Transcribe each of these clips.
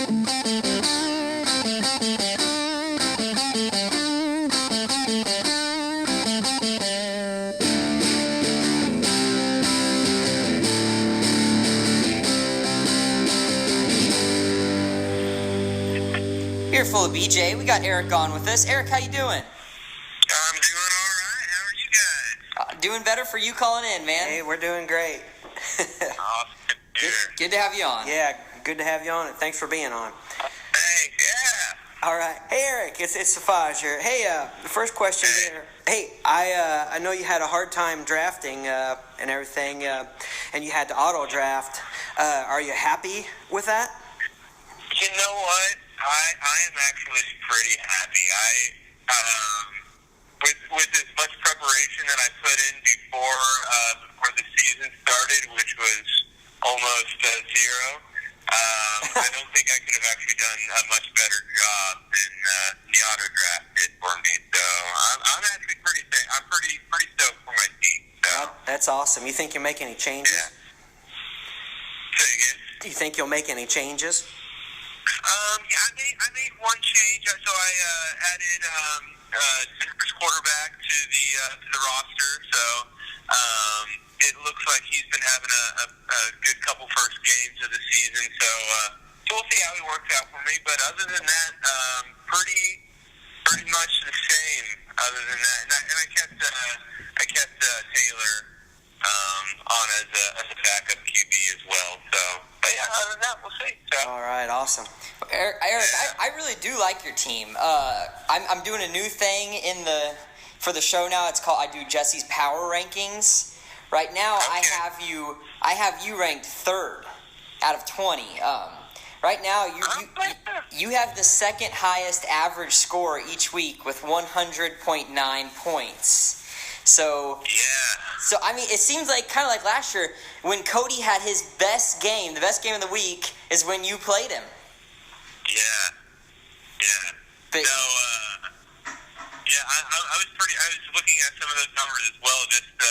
Earful of BJ. We got Eric on with us. Eric, how you doing? I'm doing all right. How are you guys? Doing better for you calling in, man. Hey, we're doing great. Awesome. Good to have you on. Yeah, good to have you on, and thanks for being on. Hey, yeah. All right. Hey, Eric, it's Safaj here. Hey, the first question here. Hey, I know you had a hard time drafting and everything, and you had to auto-draft. Are you happy with that? You know what? I am actually pretty happy. With as much preparation that I put in before the season started, which was almost zero, I don't think I could have actually done a much better job than the auto draft did for me. So I'm actually pretty stoked for my team. So That's awesome. You think you'll make any changes? yeah. Say again. Do you think you'll make any changes? Yeah, I made one change. So I added Denver's quarterback to the roster. So it looks like he's been having a good couple first games of the season. So we'll see how he works out for me. But other than that, pretty much the same. Other than that, and I kept Taylor on as a backup QB as well. So, but yeah, other than that, we'll see. So. All right, awesome. Eric, I really do like your team. I'm doing a new thing for the show now. It's called, I do Jesse's Power Rankings. Right now, Okay. I have you ranked 3rd out of 20. Right now, you have the second highest average score each week with 100.9 points. So I mean, it seems like kind of like last year when Cody had his best game. The best game of the week is when you played him. Yeah. But, So, I was looking at some of those numbers as well, just the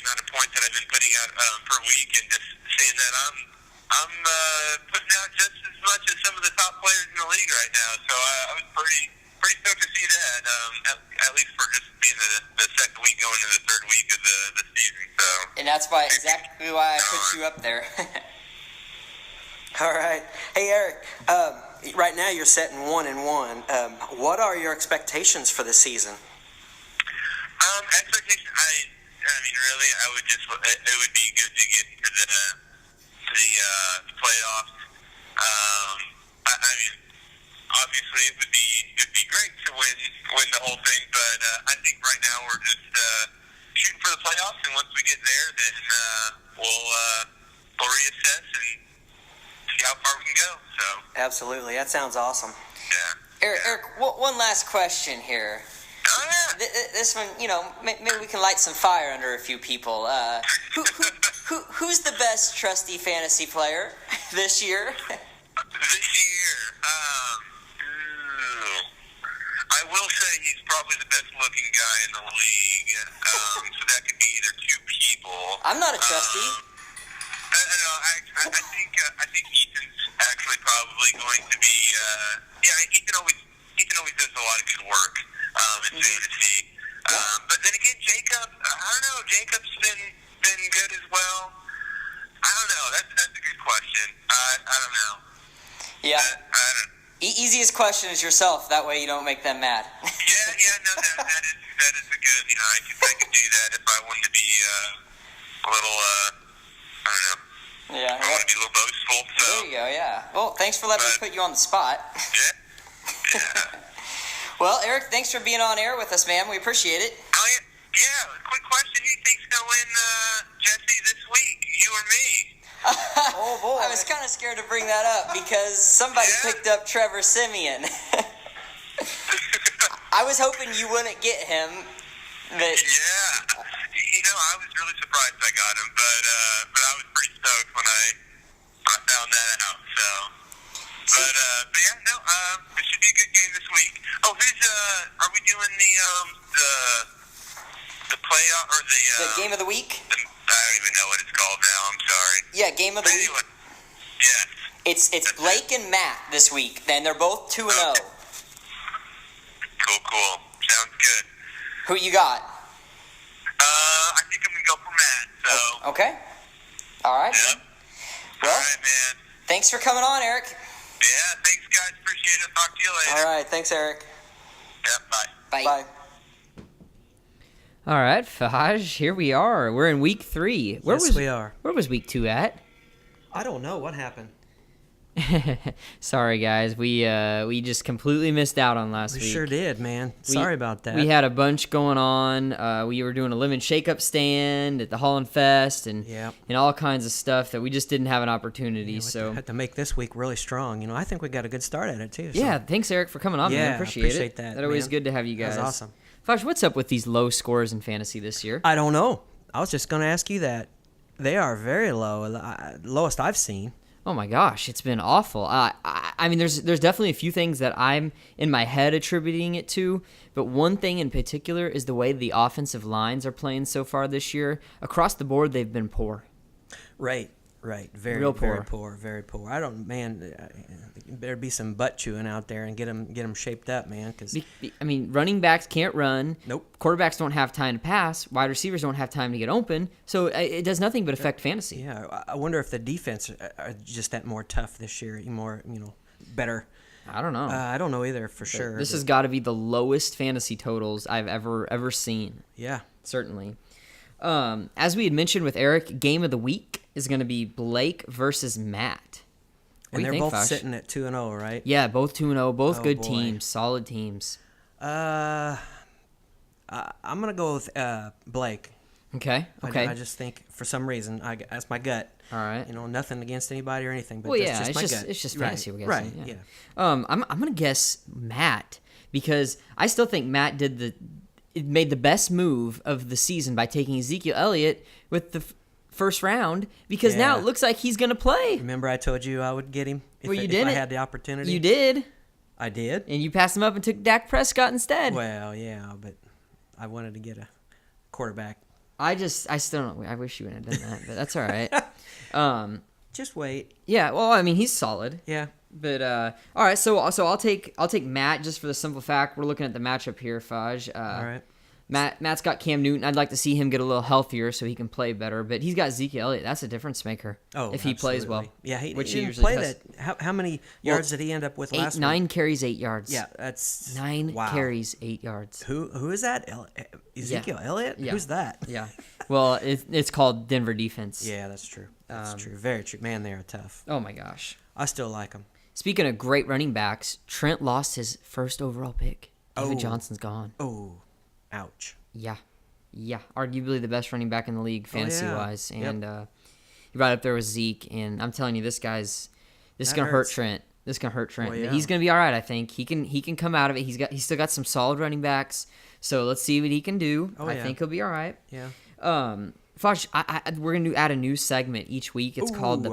amount of points that I've been putting out per week, and just seeing that I'm putting out just as much as some of the top players in the league right now. So I was pretty stoked to see that, at least for just being the second week going to the third week of the season. So. and that's exactly why I put you up there. All right. Hey, Eric, right now you're setting 1-1. What are your expectations for the season? Expectation. I mean, really, it would be good to get to the playoffs. I mean, obviously, it would be great to win the whole thing, but I think right now we're just shooting for the playoffs, and once we get there, then we'll reassess and see how far we can go. So Absolutely. That sounds awesome. yeah. Eric, one last question here. Oh yeah. This one, maybe we can light some fire under a few people. Who's the best trusty fantasy player this year? This year, I will say he's probably the best looking guy in the league. So that could be either two people. I'm not a trusty. I think Ethan's actually probably going to be. Ethan always does a lot of good work in fantasy. But then again, Jacob, I don't know. Jacob's been good as well. I don't know. That's a good question. I don't know. Yeah. I don't. Easiest question is yourself. That way you don't make them mad. No, that is a good. I could do that if I wanted to be a little. I don't know. Yeah. I want to be a little boastful. So. There you go. Yeah. Well, thanks for letting me put you on the spot. Yeah. Well, Eric, thanks for being on air with us, man. We appreciate it. Oh yeah. Quick question: who you think's gonna win Jesse this week? You or me? Oh, boy. I was kind of scared to bring that up because somebody picked up Trevor Siemian. I was hoping you wouldn't get him. But Yeah. I was really surprised I got him, but I was pretty stoked when I found that out. So, but yeah, no. It should be a good game this week. Oh, are we doing the playoff or the game of the week? I don't even know what it's called now. I'm sorry. Yeah, game of the week. Anyway, yes. It's Blake and Matt this week. Then they're both 2-0. Cool. Sounds good. Who you got? I think I'm gonna go for Matt. So. Okay. All right. Yep. Well, all right, man. Thanks for coming on, Eric. Yeah, thanks, guys. Appreciate it. Talk to you later. All right. Thanks, Eric. Yep, bye. Bye. All right, Faj, here we are. We're in week 3. We are. Where was week 2 at? I don't know what happened. Sorry, guys. We just completely missed out on last week. We sure did, man. Sorry about that. We had a bunch going on. We were doing a lemon shake-up stand at the Holland Fest and all kinds of stuff that we just didn't have an opportunity. So had to make this week really strong. You know, I think we got a good start at it too. So. Yeah, thanks, Eric, for coming on. Yeah, man. Appreciate that. That's always good to have you guys. That was awesome. Faj, what's up with these low scores in fantasy this year? I don't know. I was just going to ask you that. They are very low, lowest I've seen. Oh my gosh, it's been awful. I mean, there's definitely a few things that I'm in my head attributing it to, but one thing in particular is the way the offensive lines are playing so far this year. Across the board, they've been poor. Right. Very poor. I don't, man. Better be some butt chewing out there and get them shaped up, man. Because I mean, running backs can't run. Nope. Quarterbacks don't have time to pass. Wide receivers don't have time to get open. So it does nothing but affect fantasy. Yeah, I wonder if the defense are just that more tough this year, more better. I don't know. I don't know either for sure. This has got to be the lowest fantasy totals I've ever seen. Yeah, certainly. As we had mentioned with Eric, game of the week is going to be Blake versus Matt. And they're both sitting at 2-0, right? Yeah, both 2-0, both good teams, solid teams. I'm gonna go with Blake. Okay. I just think for some reason that's my gut. All right. Nothing against anybody or anything, but it's just my gut. It's just fantasy. Right. We're guessing. Right. Yeah. I'm gonna guess Matt because I still think Matt made the best move of the season by taking Ezekiel Elliott with the first round because now it looks like he's going to play. Remember I told you I would get him if I had the opportunity? You did. I did. And you passed him up and took Dak Prescott instead. Well, yeah, but I wanted to get a quarterback. I still don't. I wish you wouldn't have done that, but that's all right. Just wait. Yeah, well, I mean, he's solid. Yeah. But all right, so I'll take Matt just for the simple fact we're looking at the matchup here, Faj. All right. Matt's got Cam Newton. I'd like to see him get a little healthier so he can play better. But he's got Zeke Elliott. That's a difference maker. Oh, if he plays well. Yeah, he which didn't usually play does. that. How many yards did he end up with last week? 9 carries, 8 yards. Yeah, that's 9 wow. carries, 8 yards. Who is that? Ezekiel Elliott? Yeah. Who's that? Yeah. Well, it's called Denver defense. Yeah, that's true. That's true. Very true. Man, they are tough. Oh my gosh. I still like them. Speaking of great running backs, Trent lost his first overall pick. David Johnson's gone. Oh, ouch. Yeah, arguably the best running back in the league fantasy-wise. And he brought up there with Zeke, and I'm telling you, this going to hurt Trent. This is going to hurt Trent. Well, yeah. But he's going to be all right, I think. He can come out of it. He's still got some solid running backs, so let's see what he can do. I think he'll be all right. Yeah. Fosh, we're going to add a new segment each week. It's called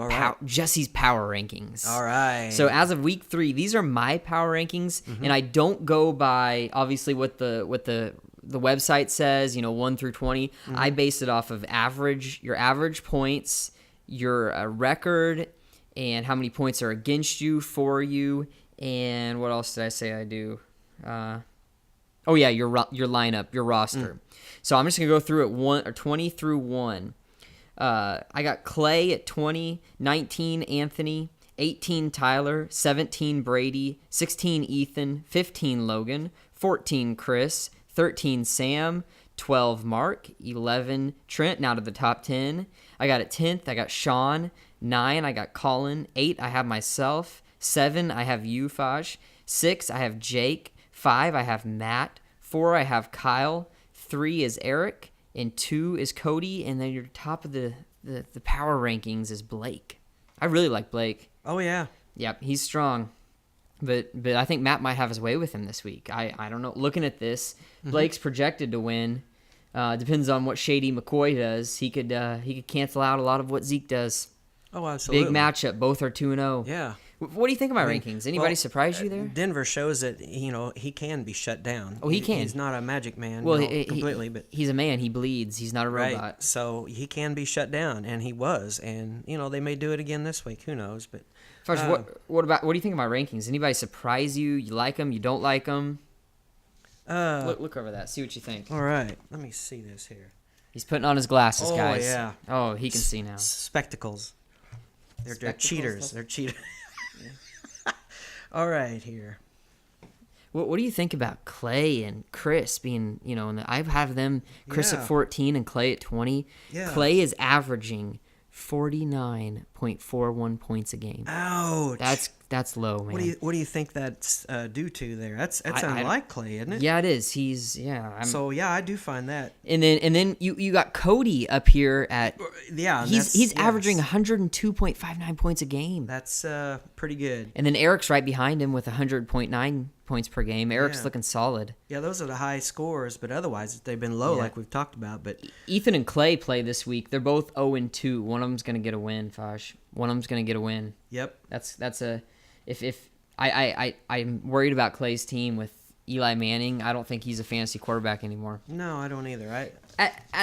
Jesse's Power Rankings. All right. So as of week 3, these are my power rankings, and I don't go by, obviously, what the website says, 1 through 20. Mm-hmm. I base it off of your average points, your record, and how many points are against you, for you, and what else did I say I do? Your lineup, your roster. So I'm just going to go through it 20 through 1. I got Clay at 20, 19 Anthony, 18 Tyler, 17 Brady, 16 Ethan, 15 Logan, 14 Chris, 13 Sam, 12 Mark, 11 Trent, now to the top 10. I got at 10th, I got Sean. 9, I got Colin. 8, I have myself. 7, I have you, Faj. 6, I have Jake. 5, I have Matt. 4, I have Kyle. 3 is Eric. And 2 is Cody. And then your top of the power rankings is Blake. I really like Blake. Oh, yeah. Yep, he's strong. But I think Matt might have his way with him this week. I don't know. Looking at this, Blake's projected to win. Depends on what Shady McCoy does. He could cancel out a lot of what Zeke does. Oh, absolutely. Big matchup. Both are 2-0. Yeah. What do you think of my rankings? Anybody surprise you there? Denver shows that he can be shut down. Oh, he can. He's not a magic man. Well, completely, but he's a man. He bleeds. He's not a robot. right. So he can be shut down, and he was. And they may do it again this week. Who knows? But what do you think of my rankings? Anybody surprise you? You like them? You don't like them? Look over that. See what you think. All right. Let me see this here. He's putting on his glasses, Oh, guys. yeah. Oh, he can see now. Spectacles. They're Spectacles, cheaters. They're cheaters. All right, here. What do you think about Clay and Chris being, I have them, Chris at 14 and Clay at 20. Yeah. Clay is averaging 49.41 points a game. Ouch. That's low, man. What do you think that's due to there? That's unlikely, isn't it? Yeah, it is. I do find that. And then you got Cody up here at he's averaging 102.59 points a game. That's pretty good. And then Eric's right behind him with 100.9 points per game. Eric's looking solid. Yeah, those are the high scores, but otherwise they've been low like we've talked about. But Ethan and Clay play this week. They're both 0-2. One of them's going to get a win, Fosh. One of them's going to get a win. Yep. That's a if I'm worried about Clay's team with Eli Manning. I don't think he's a fantasy quarterback anymore. No, I don't either.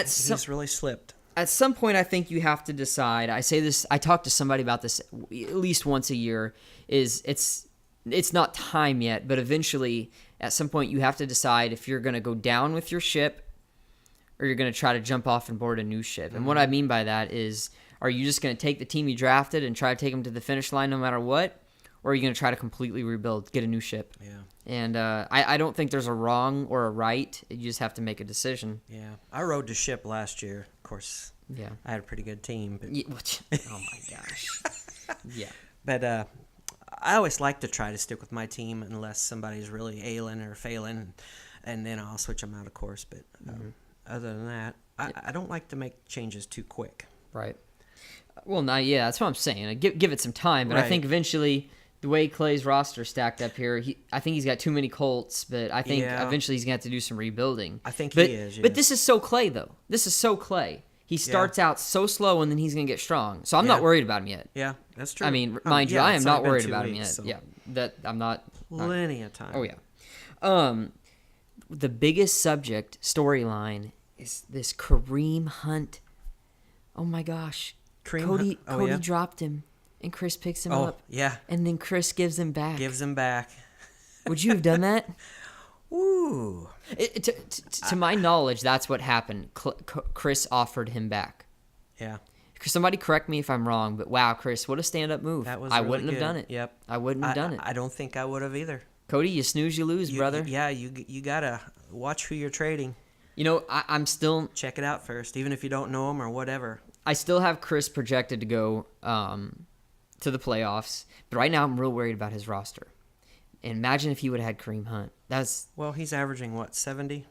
He's really slipped. At some point, I think you have to decide. I say this. I talk to somebody about this at least once a year. It's not time yet, but eventually, at some point, you have to decide if you're going to go down with your ship, or you're going to try to jump off and board a new ship. And what I mean by that is, are you just going to take the team you drafted and try to take them to the finish line no matter what, or are you going to try to completely rebuild, get a new ship? Yeah. And I don't think there's a wrong or a right. You just have to make a decision. Yeah. I rode the ship last year. Of course. Yeah. I had a pretty good team. But... Oh, my gosh. Yeah. But I always like to try to stick with my team unless somebody's really ailing or failing, and then I'll switch them out, of course. But other than that, I don't like to make changes too quick. Right. Well, that's what I'm saying. Give it some time, but Right. I think eventually the way Clay's roster stacked up here, I think he's got too many Colts, but I think eventually he's going to have to do some rebuilding. I think he is. Yeah. But this is so Clay, though. This is so Clay. He starts out so slow, and then he's going to get strong. So I'm not worried about him yet. Yeah, that's true. I mean, mind you, I am not worried about him yet. So. Yeah, that I'm not. Plenty of time. Oh, yeah. The biggest storyline is this Kareem Hunt. Oh, my gosh. Cody dropped him, and Chris picks him up. Yeah. And then Chris gives him back. Would you have done that? Ooh. To my knowledge, that's what happened. Chris offered him back. Yeah. Somebody correct me if I'm wrong, but wow, Chris, what a stand-up move. That was I really wouldn't good. have done it. Yep. I wouldn't have done it. I don't think I would have either. Cody, you snooze, you lose, brother. Yeah, you got to watch who you're trading. I'm still... Check it out first, even if you don't know them or whatever. I still have Chris projected to go to the playoffs, but right now I'm real worried about his roster. And imagine if he would have had Kareem Hunt. Well, he's averaging what, 70?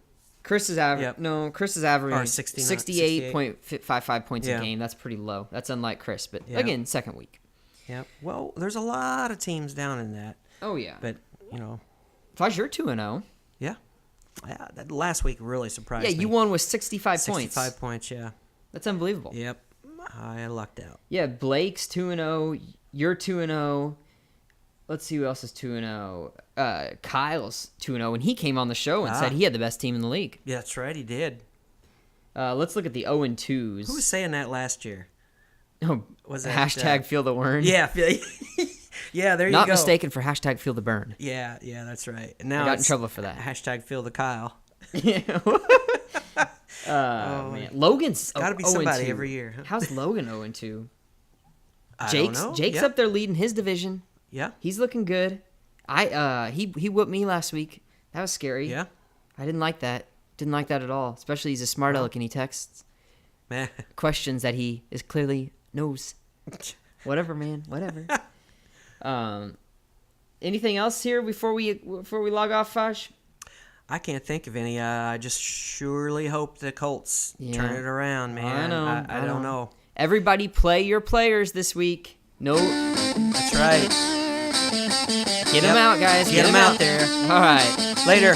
Chris is averaging 68.55 points a game. That's pretty low. That's unlike Chris, but again, second week. Yeah. Well, there's a lot of teams down in that. Oh yeah. But Foz, you're 2-0. Yeah. Yeah. That last week really surprised me. Yeah, you won with 65 points. 65 points. Yeah. That's unbelievable. Yep. I lucked out. Yeah, Blake's 2-0. You're 2-0. Let's see who else is 2-0. Kyle's 2-0, and he came on the show and said he had the best team in the league. Yeah, that's right. He did. Let's look at the 0-2s. Who was saying that last year? Oh, was that hashtag feel the burn? Yeah. Yeah, there you go. Not mistaken for hashtag feel the burn. Yeah, that's right. And now I got in trouble for that. Hashtag feel the Kyle. Man. Logan's got to be somebody every year. Huh? How's Logan 0-2? I don't know. Jake's up there leading his division. Yeah. He's looking good. He whooped me last week. That was scary. Yeah. I didn't like that. Didn't like that at all. Especially he's a smart aleck and he texts questions that he is clearly knows. Whatever, man. Whatever. Anything else here before we log off, Fosh? I can't think of any. I just surely hope the Colts turn it around, man. I don't know. Everybody play your players this week. No. That's right. Get them out, guys. Get them out there. All right. Later.